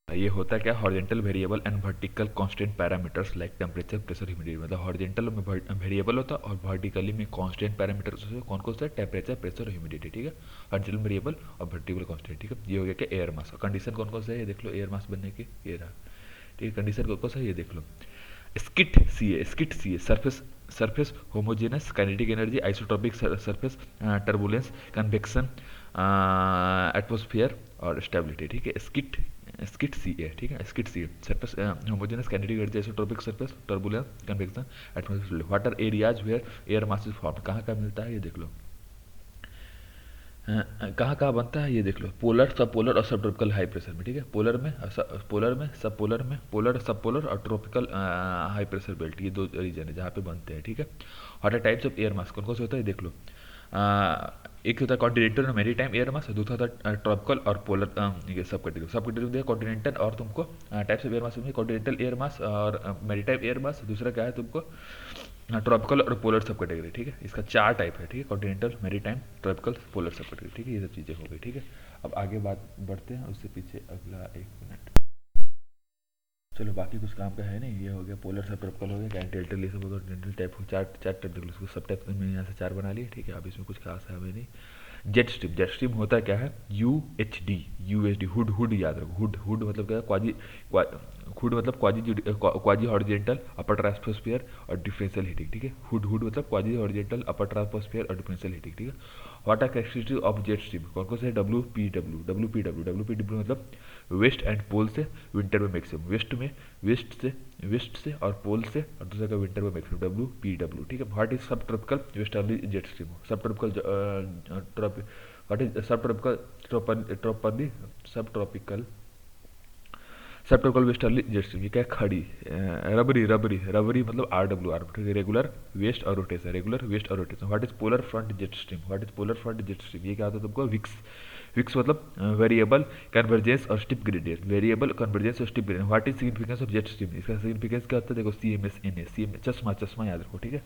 ये होता क्या, horizontal variable and vertical constant parameters like temperature, pressure, humidity. मतलब हॉरिजेंटल में वेरिएबल होता है और वर्टिकली में कांस्टेंट पैरामीटर्स कौन कौन सा है, टेम्परेचर, प्रेशर और ह्यूमिडिटी। ठीक है, हॉरिजेंटल वेरिएबल और वर्टिकल कांस्टेंट। ठीक है, ये हो गया क्या, एयर मास। कंडीशन कौन कौन सा है ये देख लो, एयर मास बनने की ये रहा। ठीक है, कंडीशन कौन कौन सा है ये देख लो। Skit C A surface, surface homogeneous, kinetic energy, isotropic surface, turbulence, convection, atmosphere और स्टेबिलिटी। ठीक है, स्किट सी ए। ठीक है, skit C A surface homogeneous, kinetic energy, isotropic surface, turbulence, convection, atmosphere. What are areas where air mass is form, कहाँ कहाँ मिलता है ये देख लो। कहाँ कहाँ बनता है ये देख लो, पोलर, सब पोलर और सब ट्रॉपिकल हाई प्रेशर में। ठीक है, पोलर में, सब पोलर में, पोलर, सब पोलर और ट्रॉपिकल हाई प्रेशर बेल्ट, ये दो रीजन है जहाँ पे बनते हैं। ठीक है, what are types of air mass, कौन कौन से होता है देख लो। एक होता है कॉन्टिनेंटल और मेरी टाइम एयर मास, दूसरा होता है ट्रॉपिकल और पोलर। ये सब कैटेगरी, सब कैटेगरी दिया कॉन्टिनेंटल और तुमको टाइप्स ऑफ एयर मास में कॉन्टिनेंटल एयर मास और मेरी टाइम एयर मास, दूसरा क्या है तुमको ट्रॉपिकल और पोलर सब कैटेगरी। ठीक है, इसका चार टाइप है। ठीक है, कॉन्टिनेंटल, मेरी टाइम, ट्रॉपिकल, पोलर सब कैटेगरी। ठीक है, ये सब चीज़ें हो गई। ठीक है, अब आगे बात बढ़ते हैं, उससे पीछे अगला एक मिनट। चलो बाकी कुछ काम का है नहीं, ये हो गया पोलर सब, ट्रॉपिकल हो गया, कॉन्टिनेंटल, ये सब हो गया। कॉन्टिनेंटल टाइप हो चार, चार टाइप देख लो उसको, सब टाइप में यहाँ से चार बना लिए। ठीक है, अब इसमें कुछ खास है हमें नहीं। जेट स्ट्रीम, जेट स्ट्रीम होता क्या है, U H D, hood, hood याद रखो, हुड, हुड मतलब क्या है, हुड मतलब क्वाजी हॉरिजेंटल अपर ट्रांसफोस्फियर और डिफरेंशियल हीटिंग। ठीक है, हुड, हुड मतलब क्वाजी हॉरिजेंटल अपर ट्रांसफोस्फियर और डिफरेंशियल हीटिंग। ठीक है, what are characteristic of jet stream, कौन कौन से, डब्ल्यू पी डब्ल्यू मतलब वेस्ट एंड पोल से विंटर में मैक्सिमम, वेस्ट से और पोल से, और दूसरा का विंटर में मैक्सिमम, डब्ल्यू। ठीक है, व्हाट इज सब ट्रॉपिकल वेस्टर्ली जेट स्ट्रीम, सब ट्रॉपिकल व्हाट इज सब ट्रॉपिकल सब ट्रॉपिकल सब ट्रॉपिकल वेस्टर्ली जेट स्ट्रीम, ये क्या है, खड़ी रबरी मतलब आर, ठीक है, रेगुलर वेस्ट और रोटेशन, रेगुलर वेस्ट और rotation. What is polar front jet stream, what is polar front jet stream, ये क्या होता है तुमको, विक्स मतलब वेरिएबल कन्वर्जेंस और स्टिप ग्रेडियंट, वेरिएबल कन्वर्जेंस और steep gradient. What is significance of jet stream, इसका सिग्निफिकेंस क्या होता है देखो, CMS, चश्मा, चश्मा याद रखो। ठीक है,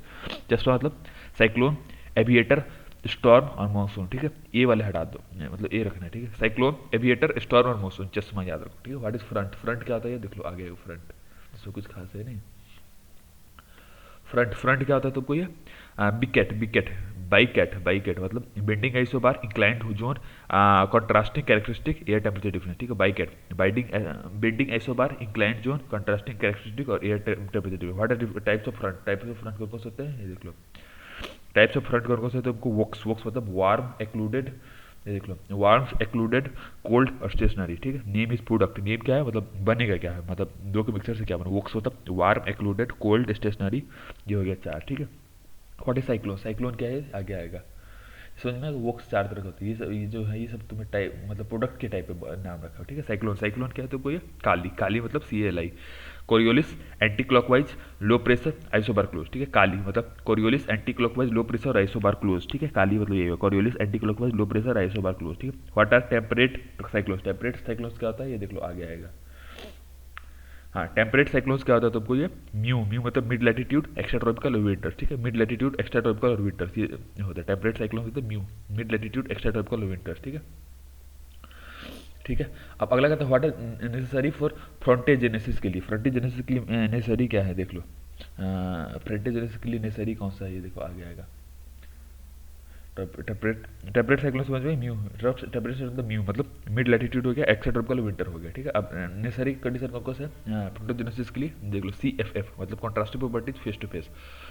चश्मा मतलब साइक्लोन, एविएटर, स्टॉर्म और मानसून। ठीक है, ए वाले हटा दो, मतलब ए रखना है। ठीक है, साइक्लोन, एविएटर, स्टॉर्म और मानसून, चश्मा याद रखो। ठीक है, व्हाट इज फ्रंट, फ्रंट क्या होता है ये देख लो, आगे फ्रंट, इसमें कुछ खास है नहीं। फ्रंट क्या होता है तुमको ये, बिकेट, बाइकेट मतलब bending isobar, inclined zone, contrasting characteristic, air temperature difference. ठीक है, bending isobar, inclined zone, contrasting characteristic और air temperature difference. What are types of front, कौन कौन से होते हैं ये देख लो। टाइप्स ऑफ फ्रंट कौन कौन से होते हैं तुमको, वॉक्स मतलब वार्म एक्लूडेड, ये देख लो, वार्म एक्लूडेड, कोल्ड और स्टेशनरी। ठीक है, नेम इज प्रोडक्ट, नेम क्या है मतलब बनेगा क्या है, मतलब दो के मिक्सर से क्या बना, वॉक्स मतलब वार्म एक्लूडेड, कोल्ड, स्टेशनरी, ये हो गया चार। ठीक है, व्हाट इज साइक्लोन, साइक्लोन क्या है आगे आएगा समझ में, वॉक्स चार तरह का होती है, ये जो है ये सब तुम्हें टाइप मतलब प्रोडक्ट के टाइप पे नाम रखा हो। ठीक है, साइक्लोन क्या है तुमको ये, काली मतलब CLI, Coriolis anti clockwise low pressure isobar close. ठीक है, काली मतलब Coriolis anti clockwise low pressure isobar close. ठीक है, काली मतलब ये Coriolis anti clockwise low pressure isobar close. ठीक है, व्हाट आर टेम्परेट साइक्लोन्स क्या होता है ये देख लो, आगे आएगा। हाँ, टेम्परेट साइक्लोन्स क्या होता है तुमको ये, म्यू मतलब मिड लैटिट्यूड, एक्स्ट्रा ट्रॉपिकल और विंटर्स। ठीक है, मिड लैटिट्यूड, एक्स्ट्रा ट्रॉपिकल और विंटर्स, ये होता है टेम्परेट साइक्लोन्स होते हैं mu, mid latitude, extra tropical और विंटर्स। ठीक है, ठीक है, अब अगला कहता है व्हाट इज नेसेसरी फॉर फ्रंटेजेनेसिस के लिए, फ्रंटेजेनेसिस के लिए नेसेसरी क्या है देख लो, फ्रंटेजेनेसिस के लिए नेसेसरी कौन सा है ये देखो, आगे आएगा। टेम्परेट साइक्लोन समझ में, टेम्परेचर मतलब म्यू मतलब मिड लैटिट्यूड हो गया, एक्स्ट्रा ट्रॉपिकल विंटर हो गया। ठीक है, अब नेसेसरी कंडीशन कौन सा है फ्रंटोजेनेसिस के लिए देख लो, CFF मतलब contrastive properties face to face,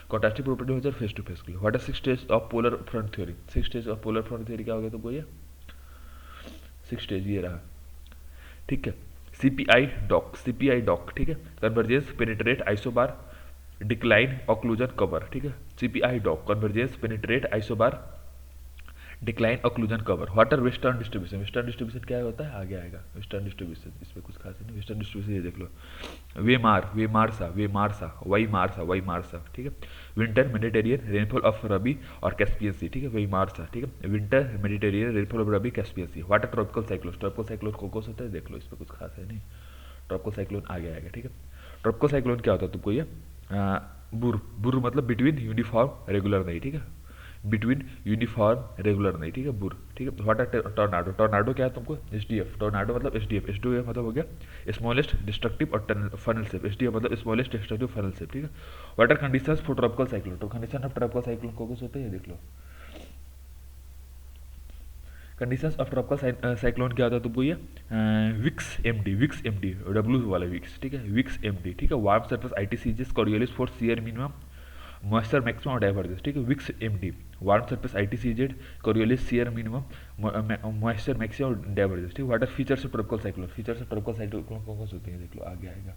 contrastive property हो जाए फेस टू फेस के लिए। What are 6 stage of polar front theory, 6 stage of polar front theory क्या हो गया तुमको ये, 6 स्टेज ये रहा। ठीक है, CPI डॉक, ठीक है, convergence, penetrate, isobar, decline, occlusion, cover. ठीक है, CPI doc, convergence, penetrate, isobar, decline, occlusion, cover. What are western distribution, western distribution क्या होता है आगे आएगा, वेस्टर्न डिस्ट्रीब्यूशन इसमें कुछ खास नहीं, वेस्टर्न डिस्ट्रीब्यूशन ये देख लो, वाई मार्सा। ठीक है, winter Mediterranean, rainfall of rabi और कैस्पियन सी। ठीक है, वही मार्सा। ठीक है, winter Mediterranean, rainfall of rabi, Caspian sea. What are tropical cyclone कौन कौन होता है देख लो, इसमें कुछ खास है नहीं, ट्रॉपिकल साइक्लोन आगे आएगा। ठीक है, ट्रॉपिकल साइक्लोन क्या होता है तुमको ये, बुर मतलब बिटवीन यूनिफॉर्म रेगुलर नहीं। ठीक है, बिटवीन यूनिफॉर्म रेगुलर नहीं, ठीक है, बुर, ठीक है। व्हाट आर टॉर्नाडो, टॉर्नाडो क्या है तुमको, एसडीएफ, टॉर्नाडो मतलब एसडीएफ, एसडीएफ मतलब हो गया स्मॉलेस्ट डिस्ट्रक्टिव और फनल शेप, एसडीएफ मतलब स्मॉलेस्ट डिस्ट्रक्टिव फनल शेप, ठीक है। What are conditions for tropical cyclone, तो कंडीशन ऑफ ट्रॉपिकल साइक्लोन को कुछ होते हैं, देख लो। कंडीशंस ऑफ ट्रॉपिकल साइक्लोन क्या होता है तुमको, ये Vicks MD, Vicks MD, W वाला विक्स, ठीक है, विक्स एमडी, ठीक है। Warm surface ITCZs Coriolis for shear minimum moisture maximum और डाइवर्जेंस, ठीक है, विक्स एमडी, warm surface ITCZ Coriolis shear minimum moisture maximum और डाइवर्जेंस, ठीक है। What are features of tropical cyclone, features of tropical cyclone कौन कौन से होते हैं, देख लो, आगे आएगा।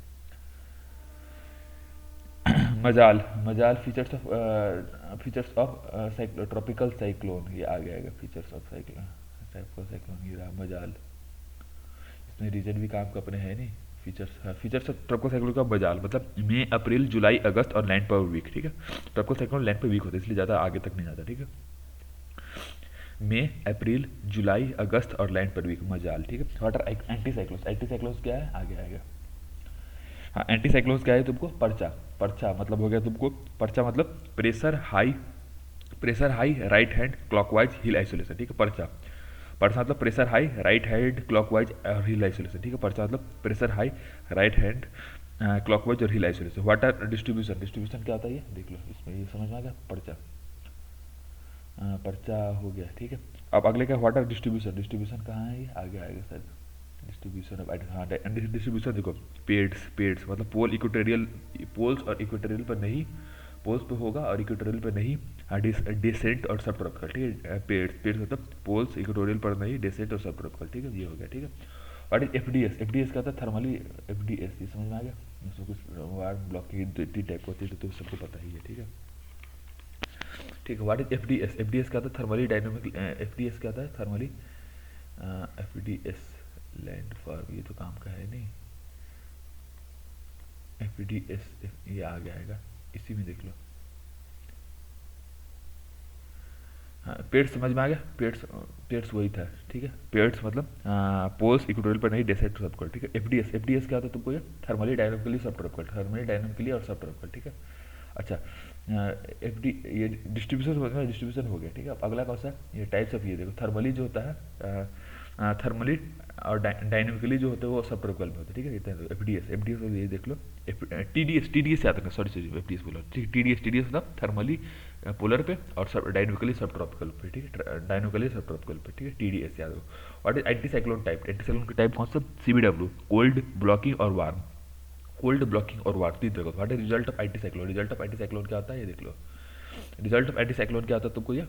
मजाल, मजाल फीचर्स ऑफ ट्रॉपिकल साइक्लोन, ये आगे आएगा, features of cyclone, tropical cyclone ये रहा मजाल, इसमें रीजन भी काम का अपने है नहीं। फीचर्स ऑफ ट्रॉपिकल साइक्लोन का मजाल मतलब मई अप्रैल जुलाई अगस्त और लैंड पर वीक, ठीक है। ट्रॉपिकल साइक्लोन लैंड पर वीक होता है इसलिए ज़्यादा आगे तक नहीं जाता, ठीक है। मई अप्रैल जुलाई अगस्त और लैंड पर वीक मजाल, ठीक है। What are anticyclones, anticyclones क्या है, आगे आएगा। हाँ, एंटी साइक्लोन्स क्या है तुमको, पर्चा, पर्चा मतलब हो गया तुमको, पर्चा मतलब pressure high right hand clockwise hill isolation, ठीक है। पर्चा, पर्चा मतलब pressure high right hand clockwise और हिल आइसोलेशन, ठीक है। पर्चा मतलब pressure high right hand clockwise और hill isolation. What are distribution, distribution क्या होता है ये देख लो, इसमें ये समझ में आ गया, पर्चा, पर्चा हो गया, ठीक है। अब अगले का व्हाट आर डिस्ट्रीब्यूशन, डिस्ट्रीब्यूशन कहाँ है, ये आगे आएगा सर, डिस्ट्रीब्यूशन ऑफ, हाँ डिस्ट्रीब्यूशन देखो, पेड्स मतलब पोल इक्वेटोरियल, पोल्स और इक्वेटोरियल पर नहीं, पोल्स पे होगा और इक्वेटोरियल पे नहीं, डेसेंट और सब ट्रॉपिकल, ठीक है। पेड्स मतलब पोल्स इक्वेटोरियल पर नहीं, डेसेंट और सब ट्रॉपिकल, ठीक है, ये हो गया, ठीक है। व्हाट इज एफडीएस, एफडीएस क्या होता है, थर्मली एफडीएस, ये समझ में आ गया, इसमें कुछ वार्म ब्लॉकिंग तीन टाइप होती है तो सबको पता ही है, ठीक है, ठीक है। व्हाट इज एफडीएस, एफडीएस क्या होता है, थर्मली डायनामिक, एफडीएस क्या होता है, थर्मली, एफडीएस लैंड फॉर्म, ये तो काम का है नहीं, एफडीएस ये आ गया आएगा, इसी में देख लो। हाँ, पेड्स समझ में आ गया, पेड्स वही था, ठीक है। पेड्स मतलब पोल्स इक्वेटोरियल पर नहीं, डेसेंट सब ट्रॉपिकल, ठीक है। एफडीएस, एफडीएस क्या होता है तुमको, ये थर्मली डायनामिकली सब ट्रॉपिकल, थर्मली डायनामिकली और सब ट्रॉपिकल, ठीक है। अच्छा, एफडी ये डिस्ट्रीब्यूशन समझ में, डिस्ट्रीब्यूशन हो गया, ठीक है। अब अगला कौन सा, ये टाइप्स ऑफ, ये देखो, थर्मली जो होता है, थर्मली और डायनेमिकली जो होते हैं वो सब ट्रॉपिकल में होते हैं, ठीक है। इतना एफडीएस, एफडीएस ये देख लो, टीडीएस, टीडीएस याद रखना, सॉरी एफडीएस बोला, टीडीएस, टीडीएस मतलब थर्मली पोलर पे और सब डायनेमिकली सब ट्रॉपिकल पे, ठीक है, डायनेमिकली सब ट्रॉपिकल पे, ठीक है, टीडीएस याद रखो। What is anti cyclone type, anti cyclone के टाइप कौन सा, सीबीडब्ल्यू, कोल्ड ब्लॉकिंग और वार्म, कोल्ड ब्लॉकिंग और वार्म, तीन देखो। What is result of anti cyclone, result of anti cyclone क्या होता है, ये देख लो, रिजल्ट ऑफ एंटी साइक्लोन क्या होता है तुमको, ये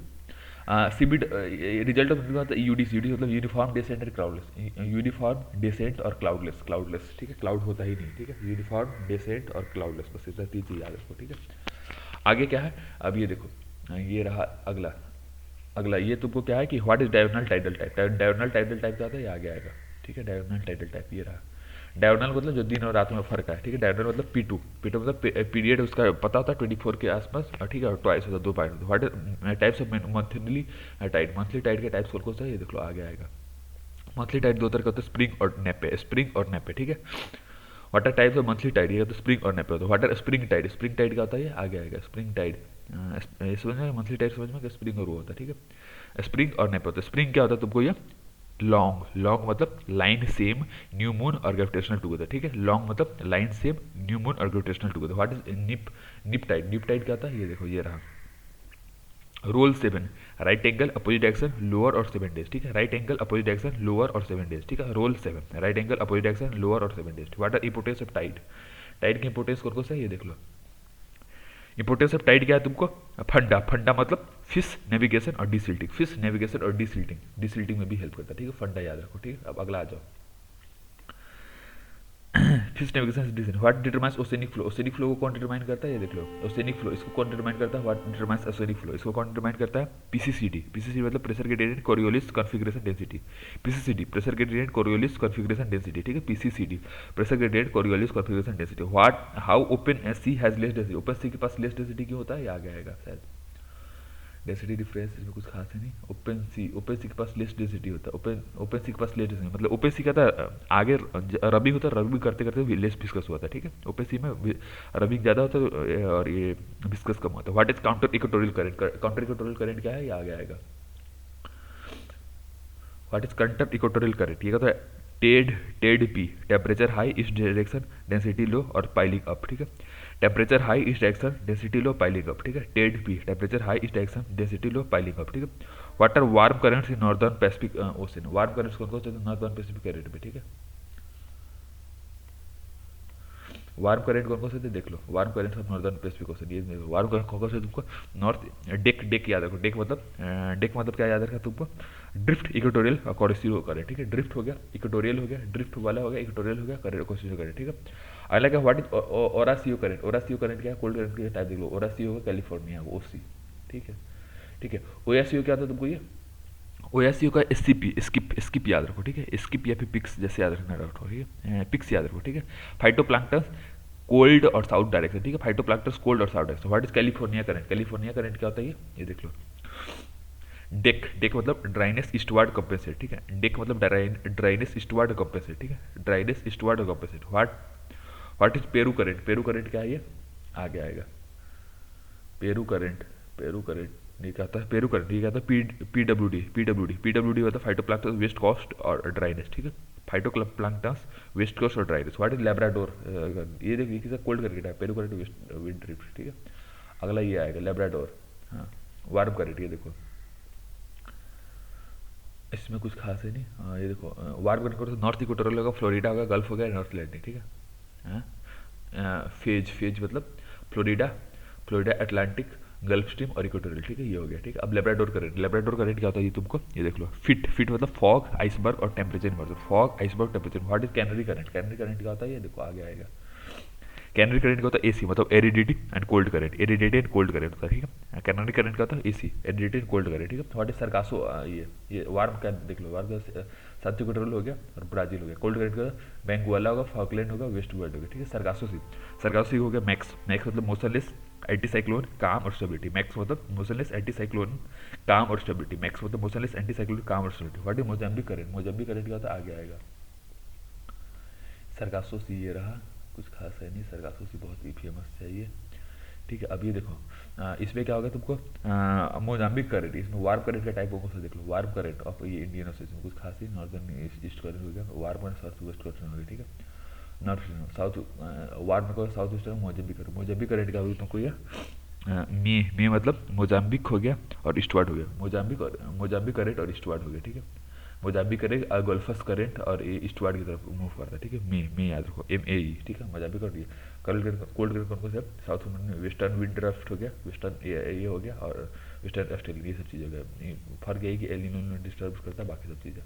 सीबी रिजल्ट ऑफ यूडीस, यूडीस मतलब uniform descent and cloudless, uniform descent और क्लाउडलेस, क्लाउडलेस, ठीक है, क्लाउड होता ही नहीं, ठीक है, यूनिफॉर्म डेसेंट और क्लाउडलेस, बस इतना तीन चीज याद रखो, ठीक है। आगे क्या है, अब ये देखो, ये रहा अगला, अगला ये तुमको क्या है कि what is diagonal tidal type, diagonal tidal type क्या होता है, ये आगे आएगा, ठीक है। डायगोनल टाइडल टाइप ये रहा, डायगोनल मतलब जो दिन और रात में फर्क है, ठीक है। डायगोनल मतलब P2, P2 मतलब पीरियड उसका पता होता है 24 के आसपास, ठीक है, और ट्वाइस होता है, 2 point. What is types of monthly tide, monthly tide के टाइप्स कौन सा है, ये देख लो, आगे आएगा। मंथली टाइड दो तरह का होता है, स्प्रिंग और नेपे, स्प्रिंग और नेपे, ठीक है। What are types of monthly tide, ये तो स्प्रिंग और नेपे होता है। What are spring tide, spring tide क्या होता है, ये आगे आएगा, स्प्रिंग टाइड, समझ में, मंथली टाइड समझ में, स्प्रिंग और वो होता है, ठीक है। स्प्रिंग और नेपे होता है। स्प्रिंग क्या होता है तुमको, ये लॉन्ग, लॉन्ग मतलब लाइन सेम न्यू मून और ग्रेविटेशनल टुगेदर, ठीक है। लॉन्ग मतलब लाइन सेम न्यू मून और gravitational together. What is neap tide, neap tide क्या था, ये देखो, ये रहा। Roll 7, right angle opposite direction lower और 7 डेज, ठीक है। Right angle opposite direction lower और 7 डेज, ठीक है। Roll 7, right angle opposite direction lower और 7 days. What are importance of tide, tide की इंपोर्टेंस कौन से, ये देख लो। इंपोर्टेंस ऑफ टाइड क्या है तुमको, फंडा, फंडा मतलब फिश नेविगेशन और डीसिल्टिंग, फिश नेविगेशन और डीसिल्टिंग, डीसिल्टिंग में भी हेल्प करता है, ठीक है। फंडा याद रखो, ठीक है। अब अगला आ जाओ, fish navigation desilting. What determines oceanic flow, oceanic flow को कौन डिटरमाइन करता है, ये देख लो। ओसेनिक फ्लो इसको कौन डिटरमाइन करता है, व्हाट डिटरमाइंस ओसेनिक फ्लो, इसको कौन डिटरमाइन करता है, पीसीसीडी, पीसीसीडी मतलब pressure gradient Coriolis configuration density, PCCD pressure gradient Coriolis configuration density, ठीक है। PCCD pressure gradient Coriolis configuration density. What how open sea has less density, open sea के पास less density क्यों होता है, ये आ गया शायद, डेंसिटी डिफरेंस इसमें कुछ खास है नहीं। ओपन सी के पास लेस डेंसिटी होता है। ओपन सी के पास लेस डेंसिटी मतलब ओपन सी का था आगे रबिंग होता है, रबिंग करते करते लेस विस्कस होता है, ठीक है। ओपन सी में रबिंग ज़्यादा होता है और ये विस्कस कम होता है। What is counter equatorial current? Counter equatorial current क्या है, ये आगे आएगा। What is counter equatorial current? ये कहता है टेड पी, टेम्परेचर हाई इस डायरेक्शन, डेंसिटी लो और पाइलिंग अप, ठीक है। टेम्परेचर हाई इस डायरेक्शन, डेंसिटी लो, पाइलिंग अप, ठीक है। टेड पी, टेम्परेचर हाई इस डायरेक्शन, डेंसिटी लो, पाइलिंग अप, ठीक है। Water warm currents in northern Pacific ocean. Warm currents कौन कौन से? नॉर्दर्न पैसिफिक करंट में, ठीक है। वार्म करंट कौन कौन से थे देख लो। Warm current of northern Pacific ocean, ये वार्म करंट कौन कौन से तुमको? नॉर्थ डेक याद रखो। डेक मतलब क्या याद रखा तुमको? ड्रिफ्ट, इक्वेटोरियल और कोर्सिरो करंट, ठीक है। ड्रिफ्ट हो गया, इक्वेटोरियल हो गया, ड्रिफ्ट वाला हो गया, इक्वेटोरियल हो गया, कोर्सिरो करंट, ठीक है। अगला क्या? What is Oyashio current? Oyashio current क्या है? कोल्ड करंट के टाइप देख लो। ओरासियो होगा कैलिफोर्निया, ओसी, ठीक है, ठीक है। ओएससीओ क्या था तुमको? ये ओएससीओ का एससीपी, स्किप याद रखो, ठीक है। स्किप या फिर पिक्स जैसे याद रखना रखो, ठीक है। पिक्स याद रखो, ठीक है। फाइटोप्लैंक्टन कोल्ड और साउथ डायरेक्शन, ठीक है। फाइटोप्लैंक्टन कोल्ड और south direction. What is California current? California current क्या होता है? ये देख लो। डेक मतलब ड्राइनेस ईस्टवर्ड कंपेंसेट, ठीक है। डेक मतलब ड्राइनेस ईस्टवर्ड कंपेंसेट, ठीक है। Dryness eastward compensate. What is Peru current? Peru current क्या है? ये आगे आएगा। पेरू करंट नहीं कहता है। पेरू करंट ये कहता है पीडब्ल्यूडी होता है फाइटोप्लैंक्टन वेस्ट कोस्ट और ड्राइनेस, ठीक है। फाइटोप्लैंक्टन वेस्ट कोस्ट और ड्राइनेस। What is Labrador? ये देखिए किसी कोल्ड करंट है। Peru current west wind drift, ठीक है। अगला ये आएगा लैब्राडोर। हाँ, वार्म करंट, ये देखो इसमें कुछ खास है नहीं। हाँ, ये देखो वार्म करंट तो नॉर्थ इक्वेटोरियल होगा, फ्लोरिडा होगा, गल्फ हो गया, नॉर्थ अटलांटिक, ठीक है। फेज मतलब फ्लोरिडा, अटलांटिक, गल्फ स्ट्रीम और इक्वेटोरियल, ठीक है। ये हो गया, ठीक है। अब लेब्राडोर करंट क्या होता है? ये तुमको ये देख लो। फिट मतलब फॉग, आइसबर्ग और temperature inversion. Fog, iceberg, temperature. What is canary current? Canary current क्या होता है? ये देखो आगे आएगा। कैनरी करंट क्या होता है? एसी मतलब aridity and cold current. Aridity and cold current होता है, ठीक है। कैनरी करंट क्या होता है? AC, aridity and cold current, ठीक है। What is Sargasso? ये वार्म का देख लो। वार्म का साउथ इक्वेटोरियल हो गया और ब्राजील हो गया। कोल्ड करंट का बेंगुएला होगा, फॉकलैंड होगा, वेस्ट वर्ल्ड होगा, ठीक है। सरकासो हो गया मैक्स मतलब मोशनलेस एंटी साइक्लोन, काम और स्टेबिलिटी। मैक्स मतलब मोशनलेस एंटी साइक्लोन, काम और स्टेबिलिटी। मैक्स मतलब मोशनलेस एंटी साइक्लोन, काम और stability. What is Mozambique current? Mozambique current क्या होता है? आगे आएगा। सरकासो सी ये रहा, कुछ खास है नहीं। सरकासो सी बहुत ही फेमस चाहिए, ठीक है। अब ये देखो इसमें क्या होगा तुमको? मोजाम्बिक करंट, इसमें वार्म करंट का टाइप कौन सा देख लो। वार्म करंट ऑफ ये इंडियन ओशन, इसमें कुछ खास ही नॉर्दर्न ईस्ट करंट हो गया, warm current south west current हो गया, ठीक है। नॉर्थ साउथ वार्म को साउथ वेस्ट मोजाम्बिक करंट क्या होगी तुमको? ये मे मतलब मोजाम्बिक हो गया और ईस्टवर्ड हो गया। मोजाम्बिक करंट और ईस्टवर्ड हो गया, ठीक है। मोजाम्बिक करेंट गोल्फस करेंट और ईस्टवर्ड की तरफ मूव करता है, ठीक है। मे याद रखो, MAE, ठीक है। मोजाम्बिक और ये कोल्ड करंट कौन कौन से? साउथ में वेस्टर्न विंड ड्राफ्ट हो गया, वेस्टर्न ये हो गया और वेस्टर्न ऑस्ट्रेलिया, ये सब चीज़ हो गया। फर्क यही कि एलिनो डिस्टर्ब करता है, बाकी सब चीज़ें